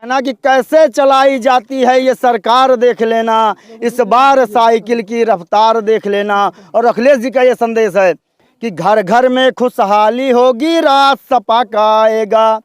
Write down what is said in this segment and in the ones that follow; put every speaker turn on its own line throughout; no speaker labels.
ना कि कैसे चलाई जाती है ये सरकार देख लेना, इस बार साइकिल की रफ्तार देख लेना। और अखिलेश जी का ये संदेश है कि घर घर में खुशहाली होगी, राज सपा का आएगा।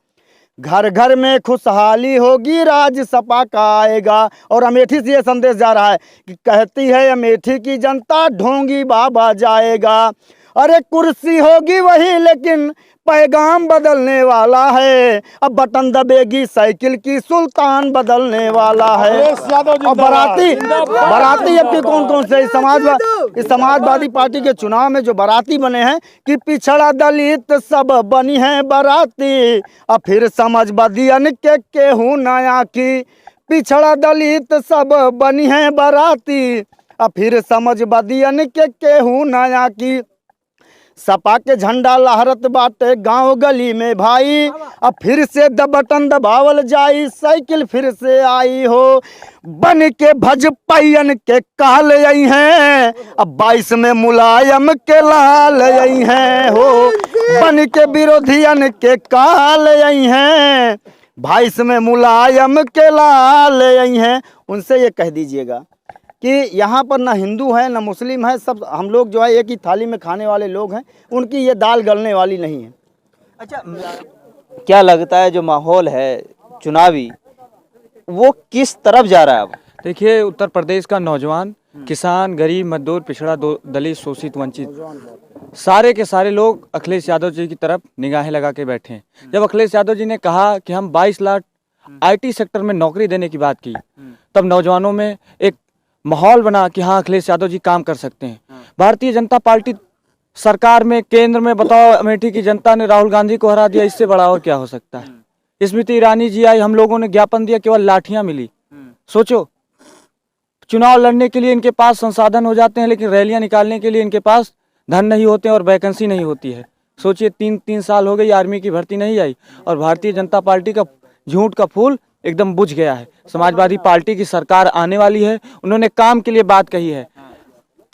घर घर में खुशहाली होगी, राज सपा का आएगा। और अमेठी से ये संदेश जा रहा है कि कहती है अमेठी की जनता, ढोंगी बाबा जाएगा। अरे कुर्सी होगी वही लेकिन पैगाम बदलने वाला है। अब बटन दबेगी साइकिल की, सुल्तान बदलने वाला है। और बाराती अब के कौन कौन से इस समाजवादी पार्टी के चुनाव में जो बाराती बने हैं कि पिछड़ा दलित सब बनी है बाराती। अब फिर समझ बदियन के केहू नया की, पिछड़ा दलित सब बनी है बाराती। अब फिर समझ बदियन के केहू नया की। सपा के झंडा लहरत बाटे गांव गली में भाई। अब फिर से बटन दबावल जाई, साइकिल फिर से आई हो। बन के भजपैयन के काल आई हैं, अब 22 में मुलायम के लाल आई हैं हो। बन के विरोधियन के काल आई हैं, 22 में मुलायम के लाल आई हैं। उनसे ये कह दीजिएगा कि यहाँ पर ना हिंदू है ना मुस्लिम है, सब हम लोग जो है एक ही थाली में खाने वाले लोग हैं। उनकी ये दाल गलने वाली नहीं है।
अच्छा, क्या लगता है जो माहौल है चुनावी वो किस तरफ जा रहा है अब?
देखिए, उत्तर प्रदेश का नौजवान, किसान, गरीब, मजदूर, पिछड़ा, दलित, शोषित, वंचित, सारे के सारे लोग अखिलेश यादव जी की तरफ निगाहें लगा के बैठे हैं। जब अखिलेश यादव जी ने कहा कि हम 22 लाख IT सेक्टर में नौकरी देने की बात की, तब नौजवानों में एक माहौल बना कि हाँ, अखिलेश यादव जी काम कर सकते हैं। भारतीय जनता पार्टी सरकार में, केंद्र में, बताओ, अमेठी की जनता ने राहुल गांधी को हरा दिया, इससे बड़ा और क्या हो सकता है। स्मृति ईरानी जी आई, हम लोगों ने ज्ञापन दिया, केवल लाठियां मिली। सोचो, चुनाव लड़ने के लिए इनके पास संसाधन हो जाते हैं, लेकिन रैलियां निकालने के लिए इनके पास धन नहीं होते और वैकेंसी नहीं होती है। सोचिए, 3 साल हो गई, आर्मी की भर्ती नहीं आई और भारतीय जनता पार्टी का झूठ का फूल एकदम बुझ गया है। समाजवादी पार्टी की सरकार आने वाली है। उन्होंने काम के लिए बात कही है,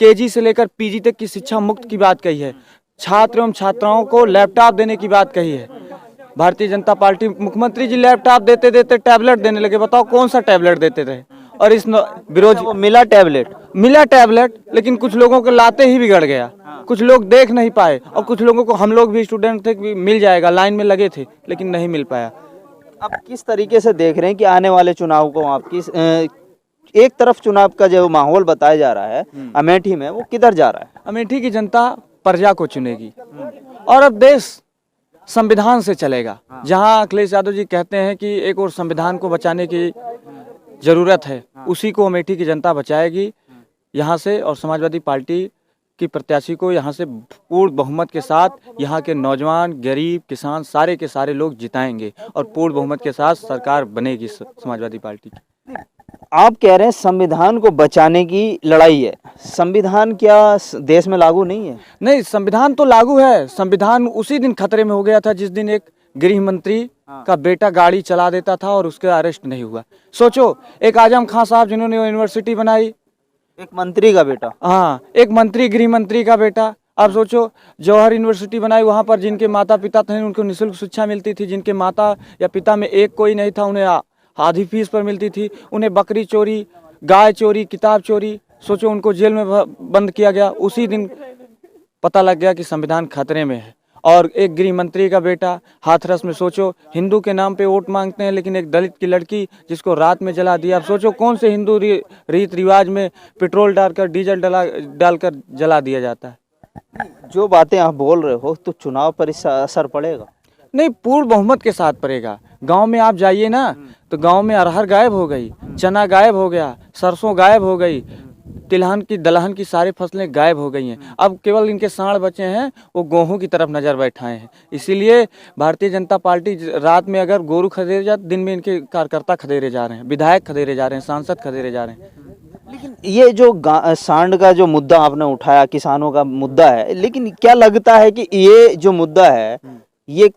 KG से लेकर PG तक की शिक्षा मुक्त की बात कही है, छात्र एवं छात्राओं को लैपटॉप देने की बात कही है। भारतीय जनता पार्टी मुख्यमंत्री जी लैपटॉप देते देते टैबलेट देने लगे। बताओ कौन सा टैबलेट देते रहे। और इस विरोधी
मिला टैबलेट,
लेकिन कुछ लोगों को लाते ही बिगड़ गया। कुछ लोग देख नहीं पाए और कुछ लोगों को, हम लोग भी स्टूडेंट थे, मिल जाएगा, लाइन में लगे थे, लेकिन नहीं मिल पाया।
अब किस तरीके से देख रहे हैं कि आने वाले चुनाव को आपकी एक तरफ चुनाव का जो माहौल बताया जा रहा है अमेठी में, वो किधर जा रहा है?
अमेठी की जनता प्रजा को चुनेगी और अब देश संविधान से चलेगा। जहां अखिलेश यादव जी कहते हैं कि एक और संविधान को बचाने की जरूरत है, उसी को अमेठी की जनता बचाएगी यहाँ से। और समाजवादी पार्टी की प्रत्याशी को यहाँ से पूर्ण बहुमत के साथ यहाँ के नौजवान, गरीब, किसान, सारे के सारे लोग जिताएंगे और पूर्ण बहुमत के साथ सरकार बनेगी समाजवादी पार्टी की।
आप कह रहे हैं संविधान को बचाने की लड़ाई है। संविधान क्या देश में लागू नहीं है?
नहीं, संविधान तो लागू है। संविधान उसी दिन खतरे में हो गया था जिस दिन एक गृह मंत्री का बेटा गाड़ी चला देता था और उसका अरेस्ट नहीं हुआ। सोचो, एक आजम खान साहब जिन्होंने यूनिवर्सिटी बनाई,
एक मंत्री का बेटा,
हाँ, एक मंत्री, गृह मंत्री का बेटा। आप सोचो, जवाहर यूनिवर्सिटी बनाई, वहाँ पर जिनके माता पिता थे उनको निःशुल्क शिक्षा मिलती थी। जिनके माता या पिता में एक कोई नहीं था, उन्हें आधी फीस पर मिलती थी। उन्हें बकरी चोरी, गाय चोरी, किताब चोरी, सोचो उनको जेल में बंद किया गया। उसी दिन पता लग गया कि संविधान खतरे में है। और एक गृह मंत्री का बेटा हाथरस में, सोचो, हिंदू के नाम पे वोट मांगते हैं, लेकिन एक दलित की लड़की जिसको रात में जला दिया। अब सोचो कौन से हिंदू रीत रिवाज में पेट्रोल डालकर, डीजल डालकर जला दिया जाता है।
जो बातें आप बोल रहे हो, तो चुनाव पर इसका असर पड़ेगा?
नहीं, पूर्ण बहुमत के साथ पड़ेगा। गांव में आप जाइए ना, तो गांव में अरहर गायब हो गई, चना गायब हो गया, सरसों गायब हो गई, तिलहन की, दलहन की सारी फसलें गायब हो गई हैं। अब केवल इनके सांड बचे हैं, वो गेहूं की तरफ नजर बैठाए हैं। इसीलिए भारतीय जनता पार्टी रात में अगर गोरू खदेरे जाते, दिन में इनके कार्यकर्ता खदेरे जा रहे हैं, विधायक खदेरे जा रहे हैं, सांसद खदेरे जा रहे हैं।
लेकिन ये जो सांड का जो मुद्दा आपने उठाया, किसानों का मुद्दा है, लेकिन क्या लगता है कि ये जो मुद्दा है, ये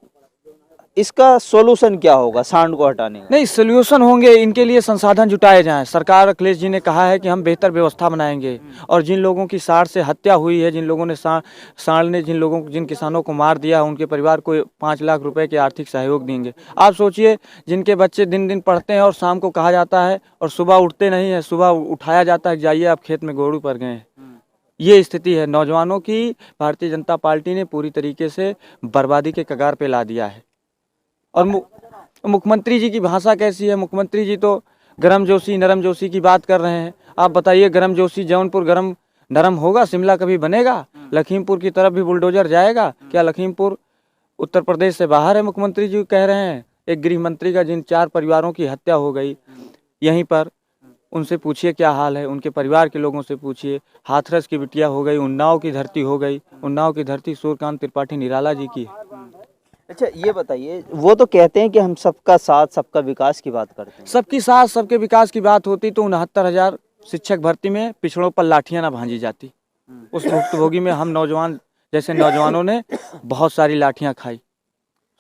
इसका सोल्यूशन क्या होगा सांड को हटाने का?
नहीं, सोल्यूशन होंगे, इनके लिए संसाधन जुटाए जाएं। सरकार अखिलेश जी ने कहा है कि हम बेहतर व्यवस्था बनाएंगे और जिन लोगों की सांड से हत्या हुई है, जिन लोगों ने सांड ने जिन किसानों को मार दिया, उनके परिवार को 5 लाख रुपए के आर्थिक सहयोग देंगे। आप सोचिए, जिनके बच्चे दिन दिन पढ़ते हैं और शाम को कहा जाता है और सुबह उठते नहीं है, सुबह उठाया जाता है जाइए आप खेत में गोड़ू पर गए हैं। ये स्थिति है नौजवानों की। भारतीय जनता पार्टी ने पूरी तरीके से बर्बादी के कगार पे ला दिया है। और मुख्यमंत्री जी की भाषा कैसी है? मुख्यमंत्री जी तो गरम जोशी नरम जोशी की बात कर रहे हैं। आप बताइए, गरम जोशी जौनपुर गरम नरम होगा? शिमला कभी बनेगा? लखीमपुर की तरफ भी बुलडोजर जाएगा क्या? लखीमपुर उत्तर प्रदेश से बाहर है? मुख्यमंत्री जी कह रहे हैं। एक गृह मंत्री का जिन 4 परिवारों की हत्या हो गई यहीं पर, उनसे पूछिए क्या हाल है, उनके परिवार के लोगों से पूछिए। हाथरस की बिटिया हो गई, उन्नाव की धरती हो गई। उन्नाव की धरती सूर्यकांत त्रिपाठी निराला जी की है।
अच्छा ये बताइए, वो तो कहते हैं कि हम सबका साथ सबका विकास की बात करते हैं।
सबकी साथ सबके विकास की बात होती तो 69,000 शिक्षक भर्ती में पिछड़ों पर लाठियां ना भांजी जाती। उस भुक्तभोगी में हम नौजवान जैसे नौजवानों ने बहुत सारी लाठियां खाई।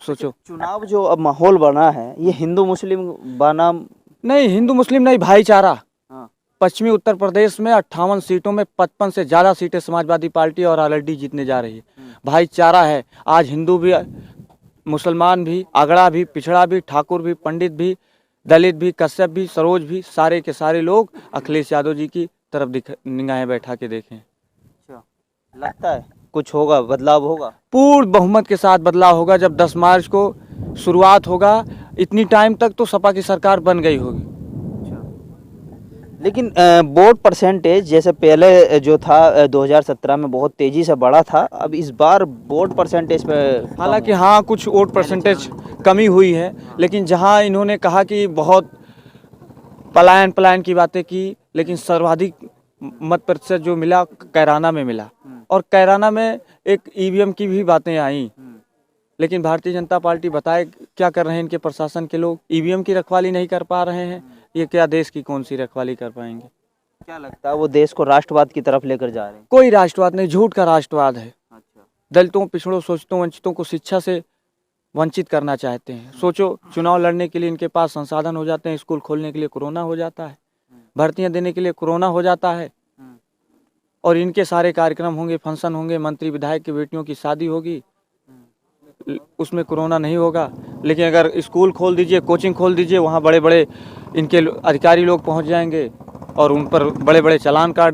सोचो,
चुनाव जो अब माहौल बना है, ये हिंदू मुस्लिम बनाम
नहीं हिंदू मुस्लिम नहीं, भाईचारा।
हाँ।
पश्चिमी उत्तर प्रदेश में 58 सीटों में 55 से ज्यादा सीटें समाजवादी पार्टी और आरएलडी जीतने जा रही है। भाईचारा है। आज हिंदू भी, मुसलमान भी, अगड़ा भी, पिछड़ा भी, ठाकुर भी, पंडित भी, दलित भी, कश्यप भी, सरोज भी, सारे के सारे लोग अखिलेश यादव जी की तरफ निगाहें बैठा के देखें।
अच्छा, लगता है कुछ होगा, बदलाव होगा?
पूर्ण बहुमत के साथ बदलाव होगा। जब 10 मार्च को शुरुआत होगा, इतनी टाइम तक तो सपा की सरकार बन गई होगी।
लेकिन वोट परसेंटेज जैसे पहले जो था 2017 में बहुत तेजी से बढ़ा था, अब इस बार वोट परसेंटेज पे
हालांकि हाँ कुछ वोट परसेंटेज कमी हुई है, लेकिन जहाँ इन्होंने कहा कि बहुत पलायन की बातें की, लेकिन सर्वाधिक मत प्रतिशत जो मिला कैराना में मिला। और कैराना में एक ईवीएम की भी बातें आई, लेकिन भारतीय जनता पार्टी बताए क्या कर रहे हैं इनके प्रशासन के लोग? ईवीएम की रखवाली नहीं कर पा रहे हैं। ये क्या देश की कौन सी रखवाली कर पाएंगे?
क्या लगता है वो देश को राष्ट्रवाद की तरफ लेकर जा रहे हैं?
कोई राष्ट्रवाद नहीं, झूठ का राष्ट्रवाद है।
अच्छा।
दलितों, पिछड़ों, शोषितों, वंचितों को शिक्षा से वंचित करना चाहते हैं। सोचो, चुनाव लड़ने के लिए इनके पास संसाधन हो जाते हैं, स्कूल खोलने के लिए कोरोना हो जाता है, भर्तियां देने के लिए कोरोना हो जाता है, और इनके सारे कार्यक्रम होंगे, फंक्शन होंगे, मंत्री विधायक की बेटियों की शादी होगी, उसमें कोरोना नहीं होगा। लेकिन अगर स्कूल खोल दीजिए, कोचिंग खोल दीजिए, वहाँ बड़े बड़े इनके अधिकारी लोग पहुँच जाएंगे और उन पर बड़े बड़े चालान काट